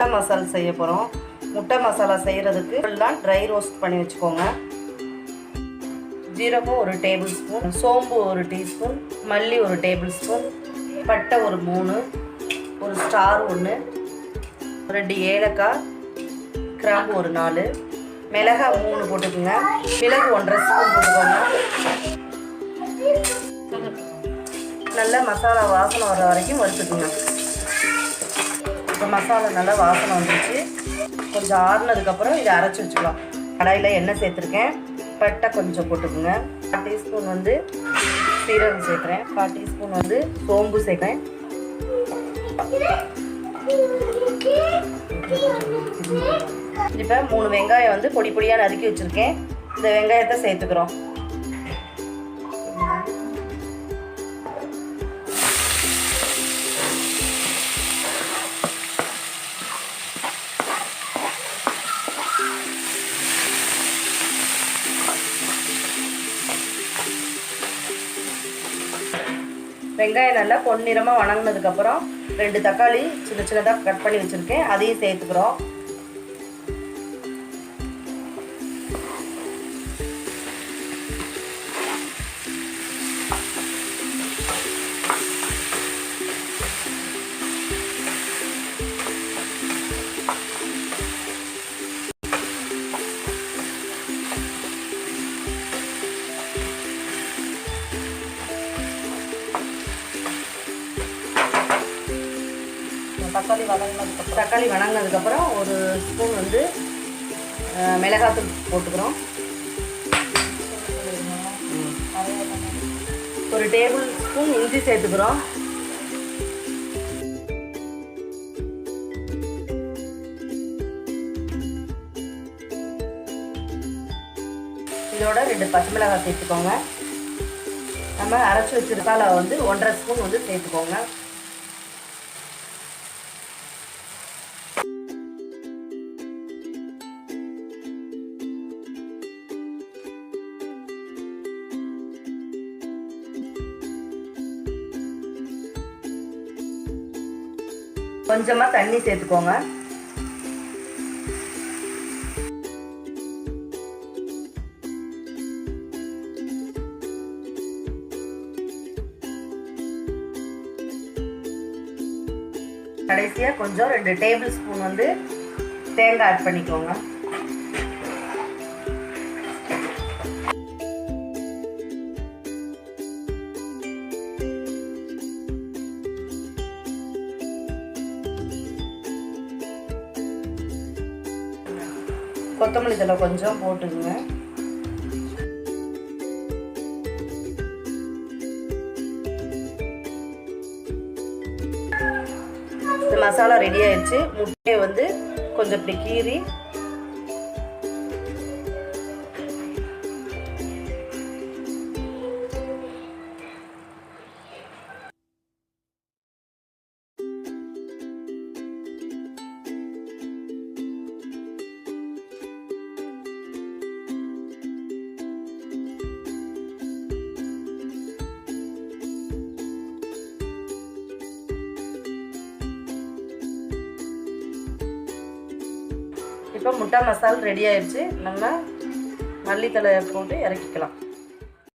முட்டை மசாலா செய்ய போகிறோம். முட்டை மசாலா செய்கிறதுக்கு எல்லாம் ட்ரை ரோஸ்ட் பண்ணி வச்சுக்கோங்க. ஜீரகம் 1 டேபிள் ஸ்பூன், சோம்பு 1 டீஸ்பூன், மல்லி 1 டேபிள் ஸ்பூன், பட்டை ஒரு 3, ஒரு ஸ்டார் 1, 2 ஏலக்காய், கிராம்பு ஒரு 4, மிளகாய் 3 போட்டுக்கோங்க. மிளகு 1.5 ஸ்பூன் போட்டுக்கோங்க. நல்லா மசாலா வாசனை வர வரைக்கும் வறுத்துக்குங்க. இப்போ மசாலா நல்லா வாசனை வந்துடுச்சு. கொஞ்சம் ஆறுனதுக்கப்புறம் இதை அரைச்சி வச்சுக்கலாம். கடாயில் எண்ணெய் சேர்த்துருக்கேன். பட்டை கொஞ்சம் போட்டுக்குங்க. 1 டீஸ்பூன் வந்து சீரகம் சேர்க்குறேன். 1 டீஸ்பூன் வந்து சோம்பு சேர்க்குறேன். இப்போ 3 வெங்காயம் வந்து பொடி பொடியாக நறுக்கி வச்சுருக்கேன். இந்த வெங்காயத்தை சேர்த்துக்கிறோம். வெங்காயம் நல்லா பொன்னிறமாக வணங்கினதுக்கப்புறம் 2 தக்காளி சின்ன சின்னதாக கட் பண்ணி வச்சுருக்கேன். அதையும் சேர்த்துக்கிறோம். தக்காளி வணங்கினதுக்கப்புறம் 1 ஸ்பூன் வந்து மிளகாத்தூள் போட்டுக்கிறோம். 1 டேபிள் ஸ்பூன் இஞ்சி சேர்த்துக்கிறோம். இதோட 2 பச்சை மிளகாய் சேர்த்துக்கோங்க. நம்ம அரைச்சி வச்சிருக்கால வந்து 1.5 ஸ்பூன் வந்து சேர்த்துக்கோங்க. கொஞ்சமாக தண்ணி சேர்த்துக்கோங்க. கடைசியாக கொஞ்சம் 2 டேபிள் ஸ்பூன் வந்து தேங்காய் ஆட் பண்ணிக்கோங்க. கொத்தமல்லி தழை கொஞ்சம் போட்டுக்குங்க. இந்த மசாலா ரெடி ஆயிடுச்சு. முட்டையை வந்து கொஞ்சம் இப்படி கீறி இப்போ முட்டை மசாலா ரெடி ஆயிடுச்சு. நம்ம மல்லித்தழை போட்டு இறக்கிக்கலாம்.